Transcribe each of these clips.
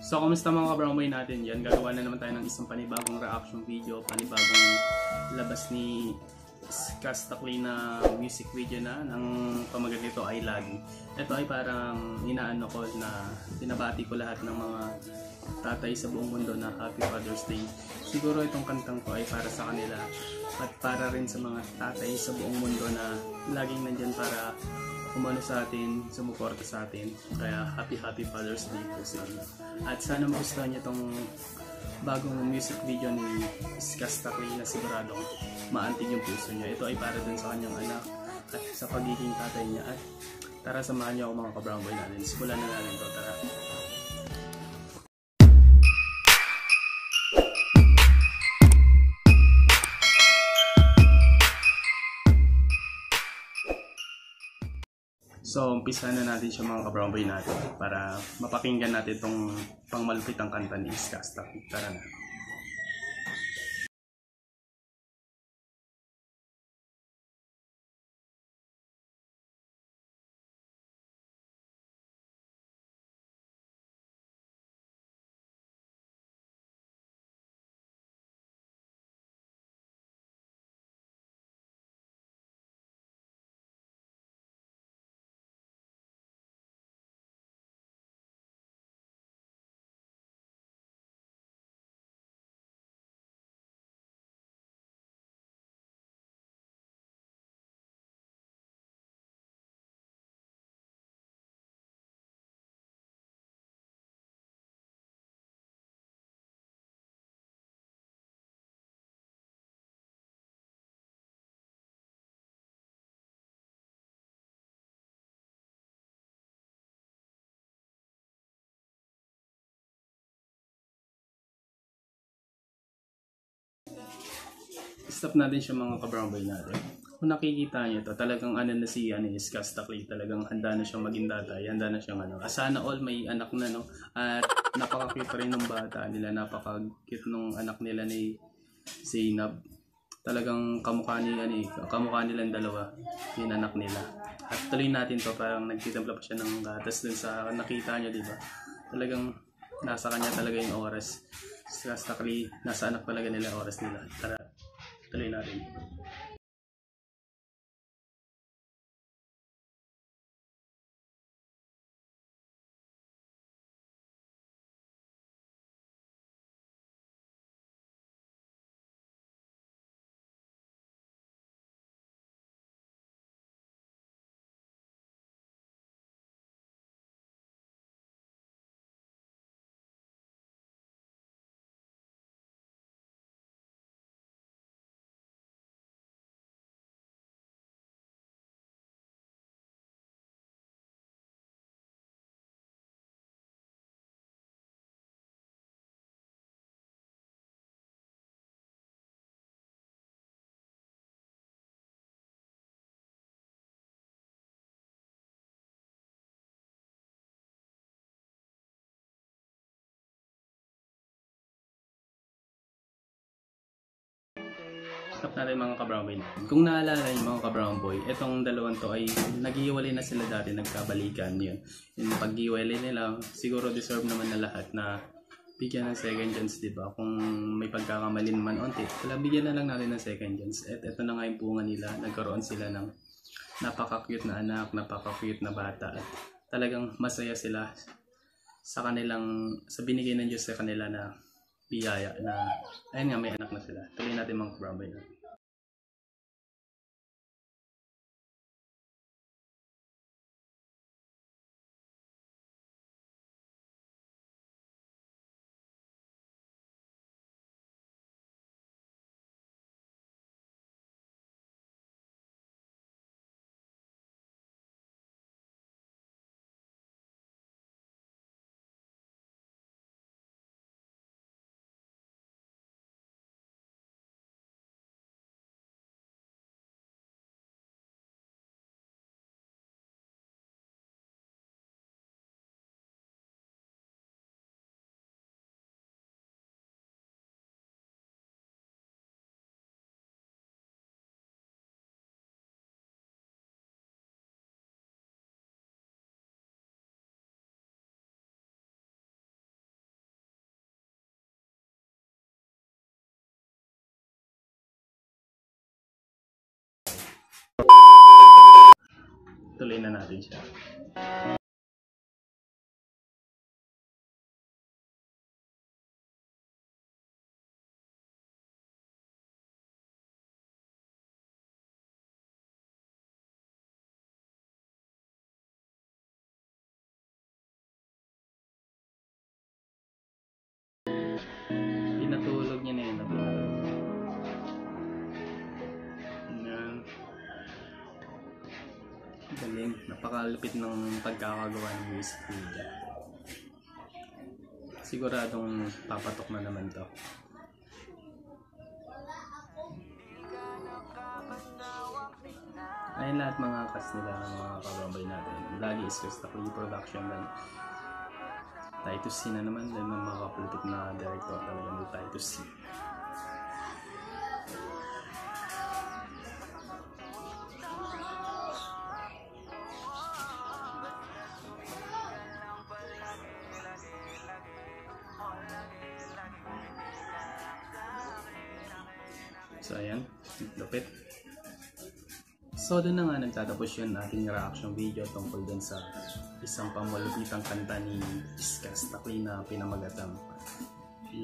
So, kumusta mga ka-Brownboy natin yan? Gagawa na naman tayo ng isang panibagong reaction video, panibagong labas ni Skastakli na music video na ng pamagat nito ay Lagi. Ito ay parang inaano ko na pinabati ko lahat ng mga tatay sa buong mundo na Happy Father's Day. Siguro itong kantang ko ay para sa kanila at para rin sa mga tatay sa buong mundo na laging nandyan para umano sa atin, sumuporta sa atin. Kaya happy Father's Day po sa inyo. At sana magustuhan niyo itong bagong music video ni Skastakli na siguradong maantig yung puso niyo. Ito ay para dun sa kanyang anak at sa pagiging tatay niya. At tara, samahan niyo ako mga ka-Brownboy natin. Simulan na natin ito. Tara. So, umpisa na natin siya mga ka-Brownboy natin para mapakinggan natin itong pangmalupit ang kanta ni Skastakli. Tara na. Stop natin siya mga ka-Brownboy natin. Kung nakikita niyo to, talagang ano na si Skastakli, talagang handa na siyang maging tatay, handa na siyang ano. Sana all may anak na, no. At napaka-cute rin ng bata nila, napaka-cute nung anak nila ni Zainab. Talagang kamukha nilang dalawa, yung anak nila. At tuloy natin to, parang nagtitimpla pa siya ng gatas dun sa nakita niyo, di ba? Talagang nasa kanya talaga yung oras. Skastakli, nasa anak talaga nila oras nila. Tara, tuloy natin. Stop natin mga ka-Brownboy. Kung naalala yung mga ka-Brownboy, itong dalawang to ay naghiwalay na sila dati, nagkabalikan yun. Yung paghiwalay nila, siguro deserve naman na lahat na bigyan ng second chance, di ba? Kung may pagkakamali man onti, wala, bigyan na lang natin ng second chance. At ito na nga yung bunga nila, nagkaroon sila ng napaka-cute na anak, napaka-cute na bata. At talagang masaya sila sa kanilang, sa binigay ng Diyos sa kanila na biyaya na, ayun nga, may anak na sila. Tuloy natin mga ka-Brownboy na. tuloy na natin siya. Pinatulog niya na yun. Yan. Galing. Napakalupit ng pagkakagawa ng music video. Siguradong papatok na naman to. Ayun lahat mga cast nila, mga kababay natin. Lagi is Kasta Clee Production lang. Titus C na naman, dahil ng mga kapulupit na director talaga ng Titus C. So ayan, lupit. So doon na nga nagtatapos yun ating reaction video tungkol dun sa isang pamalupitang kanta ni Kasta Clee na pinamagatang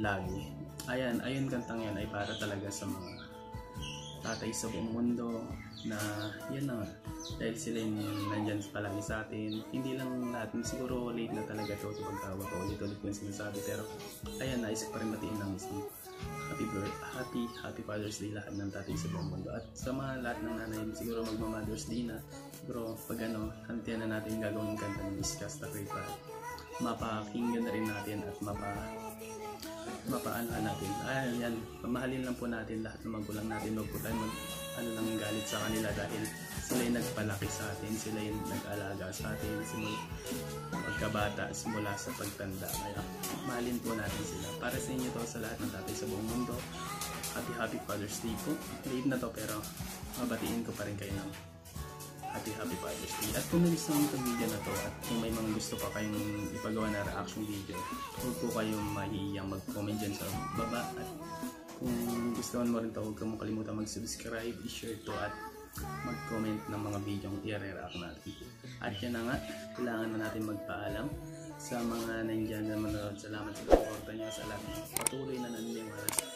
Lagi. Ayan, ayun kantang yan ay para talaga sa mga tatay sa buong mundo na yan na nga. Dahil sila yung nandyan palagi sa atin. Hindi lang natin, siguro late na talaga to sa pagtawa ko. Ulit-ulit ko yung sinasabi. Pero ayan, nais ko rin batiin ng isang Happy Father's Day lahat ng tatay sa buong mundo. At sa mga lahat ng nanay, siguro magma-Mother's Day na. Siguro pag hantiyan na natin gagawin kanta ng Kasta Clee para mapakinggan na rin natin at mapaano natin. Ayan, pamahalin lang po natin lahat ng magulang natin. Huwag po tayo lang galit sa kanila dahil sila yung nagpalaki sa atin, sila yung nag-alaga sa atin magkabata simula sa pagtanda. Kaya mahalin po natin sila. Para sa inyo to, sa lahat ng tatay sa buong mundo, Happy Father's Day po. Late na to pero mabatiin ko pa rin kayo ng Happy Father's Day. At kung nagustuhan mo itong video na to at kung may mga gusto pa kayong ipagawa na reaction video, huwag po kayong mahihiyang mag-comment dyan sa baba. At kung gustuhan mo rin ito, huwag kang makalimutan mag-subscribe, i-share to at mag-comment ng mga video yung i-react natin. At yan na nga, kailangan na natin magpaalam sa mga nandiyan na manonood. Salamat sa pagporta niyo sa lahat. Patuloy na naniniwala sa